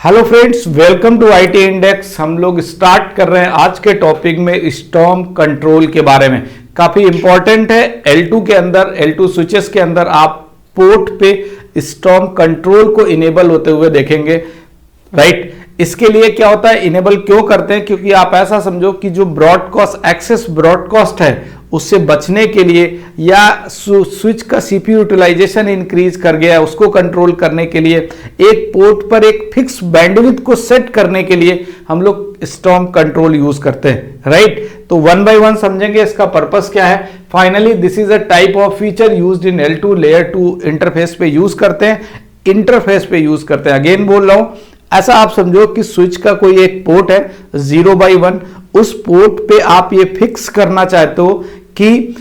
Hello friends, welcome to IT index. हम लोग start कर रहे हैं आज के टॉपिक में स्टॉर्म कंट्रोल के बारे में। काफी इंपॉर्टेंट है। L2 के अंदर, L2 स्विचेस के अंदर आप पोर्ट पे स्टॉर्म कंट्रोल को इनेबल होते हुए देखेंगे, राइट। इसके लिए क्या होता है, इनेबल क्यों करते हैं? क्योंकि आप ऐसा समझो कि जो ब्रॉडकास्ट, एक्सेस ब्रॉडकास्ट है, उससे बचने के लिए या स्विच का सीपीयू यूटिलाइजेशन इंक्रीज कर गया, उसको कंट्रोल करने के लिए, एक पोर्ट पर एक फिक्स बैंडविड्थ को सेट करने के लिए हम लोग स्टॉर्म कंट्रोल यूज करते हैं, राइट। तो वन बाय वन समझेंगे इसका पर्पस क्या है। Finally this is a type of feature used in L2 layer 2 interface पे यूज करते हैं, इंटरफेस पे यूज करते हैं। अगेन बोल रहा हूं, ऐसा आप समझो कि स्विच का कोई एक पोर्ट है 0/1, उस पोर्ट पे आप ये फिक्स करना चाहते हो कि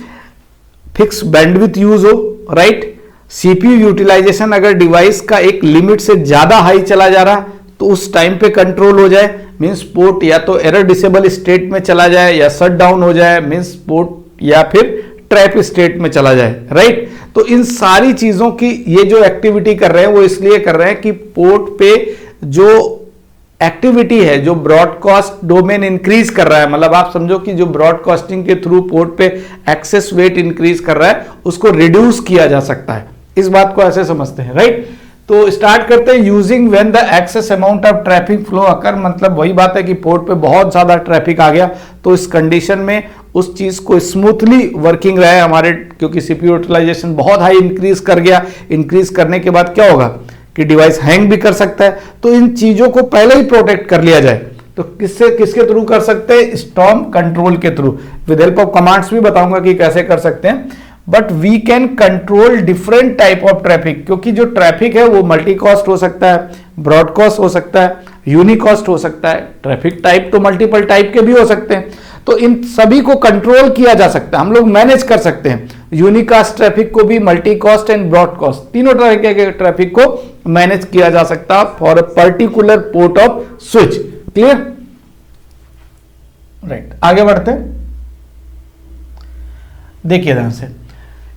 फिक्स बैंडविड्थ यूज हो, राइट। सीपीयू यूटिलाइजेशन अगर डिवाइस का एक लिमिट से ज्यादा हाई चला जा रहा तो उस टाइम पे कंट्रोल हो जाए, मींस पोर्ट या तो एरर डिसेबल स्टेट में चला जाए या शट डाउन हो जाए, मींस पोर्ट या फिर ट्रैप स्टेट में चला जाए, राइट। तो इन सारी चीजों की ये जो एक्टिविटी कर रहे हैं वो इसलिए कर रहे हैं कि पोर्ट पे जो एक्टिविटी है, जो ब्रॉडकास्ट डोमेन इंक्रीज कर रहा है, मतलब आप समझो कि जो ब्रॉडकास्टिंग के थ्रू पोर्ट पे एक्सेस वेट इंक्रीज कर रहा है, उसको रिड्यूस किया जा सकता है। इस बात को ऐसे समझते हैं, राइट। तो स्टार्ट करते हैं। Using when the excess amount of traffic flow occur, मतलब वही बात है कि पोर्ट पे बहुत ज्यादा ट्रैफिक आ गया, तो इस कंडीशन में उस चीज को स्मूथली वर्किंग रहे हमारे, क्योंकि सीपीयू यूटिलाइजेशन बहुत हाई इंक्रीज कर गया। इंक्रीज करने के बाद क्या होगा कि डिवाइस हैंग भी कर सकता है। तो इन चीजों को पहले ही प्रोटेक्ट कर लिया जाए तो किसके थ्रू कर सकते हैं? स्टॉर्म कंट्रोल के through. With help of commands भी बताऊंगा कि कैसे कर सकते हैं। But we can control different type of traffic, क्योंकि जो ट्रैफिक है वो मल्टीकास्ट हो सकता है, ब्रॉडकास्ट हो सकता है, यूनिकास्ट हो सकता है। ट्रैफिक टाइप तो मल्टीपल टाइप के भी हो सकते हैं। तो इन सभी को कंट्रोल किया जा सकता है, हम लोग मैनेज कर सकते हैं। यूनिकास्ट ट्रैफिक को भी, मल्टीकास्ट एंड ब्रॉडकास्ट, तीनों तरह के ट्रैफिक को मैनेज किया जा सकता है for a particular port off switch. Clear, right. आगे बढ़ते हैं। देखिए ध्यान से,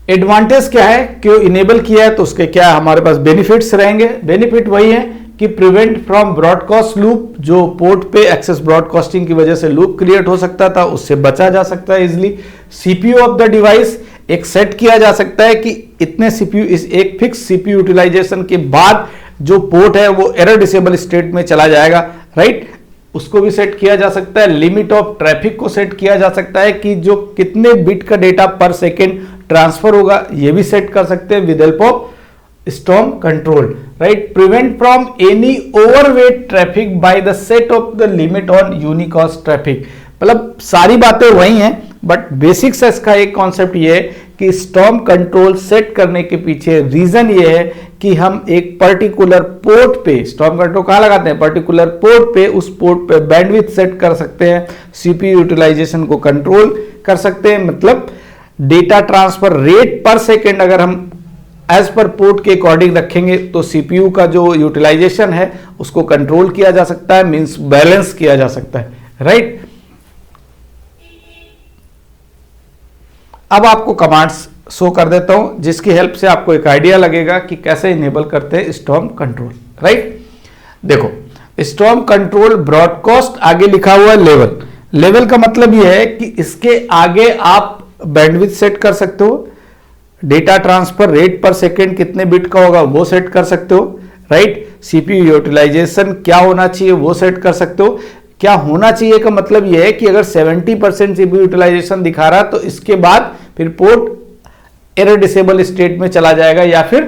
एडवांटेज क्या है, क्यों इनेबल किया है, तो उसके क्या हमारे पास बेनिफिट्स रहेंगे। बेनिफिट वही है कि प्रिवेंट फ्रॉम ब्रॉडकास्ट लूप, जो पोर्ट पे एक्सेस ब्रॉडकास्टिंग की वजह से लूप क्रिएट हो सकता था, उससे बचा जा सकता है easily. CPU of the device एक सेट किया जा सकता है कि इतने सीपीयू, इस एक फिक्स सीपीयू यूटिलाइजेशन के बाद जो पोर्ट है वो एरर डिसेबल स्टेट में चला जाएगा, राइट। उसको भी सेट किया जा सकता है। लिमिट ऑफ ट्रैफिक को सेट किया जा सकता है कि जो कितने बिट का डेटा पर सेकेंड ट्रांसफर होगा, ये भी सेट कर सकते हैं with help of storm control, right. Prevent from any overweight traffic by the set of the limit on unicast traffic. मतलब सारी बातें वही हैं, बट बेसिक्स इसका एक कॉन्सेप्ट ये है कि स्टॉर्म कंट्रोल सेट करने के पीछे रीजन ये है कि हम एक पर्टिकुलर पोर्ट पे स्टॉर्म कंट्रोल कहां लगाते हैं? पर्टिकुलर पोर्ट पे, उस पोर्ट पे बैंडविड्थ सेट कर सकते हैं, सीपीयू यूटिलाइजेशन को कंट्रोल कर सकते हैं। मतलब डेटा ट्रांसफर रेट पर सेकेंड अगर हम एज पर पोर्ट के अकॉर्डिंग रखेंगे तो सीपीयू का जो यूटिलाइजेशन है उसको कंट्रोल किया जा सकता है, मींस बैलेंस किया जा सकता है, राइट। अब आपको कमांड्स शो कर देता हूं जिसकी हेल्प से आपको एक आइडिया लगेगा कि कैसे इनेबल करते हैं स्टॉर्म कंट्रोल, राइट। देखो, स्टॉर्म कंट्रोल ब्रॉडकास्ट, आगे लिखा हुआ है लेवल। लेवल का मतलब यह है कि इसके आगे आप बैंडविड्थ सेट कर सकते हो, डेटा ट्रांसफर रेट पर सेकेंड कितने बिट का होगा वो सेट कर सकते हो, राइट। सीपीयू यूटिलाइजेशन क्या होना चाहिए वो सेट कर सकते हो। क्या होना चाहिए का मतलब यह है कि अगर 70% सीपीयू यूटिलाइजेशन दिखा रहा तो इसके बाद फिर पोर्ट एरर डिसेबल स्टेट में चला जाएगा या फिर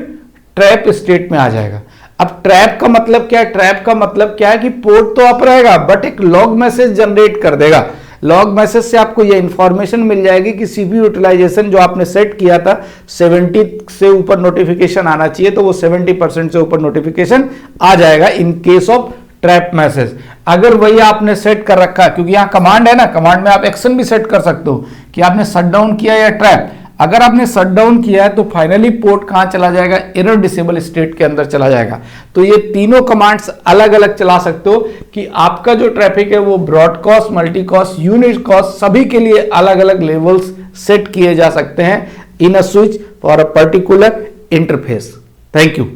ट्रैप स्टेट में आ जाएगा। अब ट्रैप का मतलब क्या है? ट्रैप का मतलब क्या है कि पोर्ट तो अप रहेगा बट एक लॉग मैसेज जनरेट कर देगा। लॉग मैसेज से आपको यह इंफॉर्मेशन मिल जाएगी कि सीपीयू यूटिलाइजेशन जो आपने सेट किया था 70 से ऊपर नोटिफिकेशन आना चाहिए, तो वो 70% से ऊपर नोटिफिकेशन आ जाएगा in case of trap message. अगर वही आपने सेट कर रखा है, क्योंकि यहां कमांड है ना, कमांड में आप एक्शन भी सेट कर सकते हो कि आपने शट डाउन किया या ट्रैप। अगर आपने शट डाउन किया है तो फाइनली पोर्ट कहां चला जाएगा? एरर डिसेबल स्टेट के अंदर चला जाएगा। तो ये तीनों कमांड्स अलग अलग चला सकते हो कि आपका जो ट्रैफिक है वो ब्रॉडकास्ट, मल्टीकास्ट, यूनिकास्ट सभी के लिए अलग अलग लेवल्स सेट किए जा सकते हैं in a switch for a particular interface. Thank you.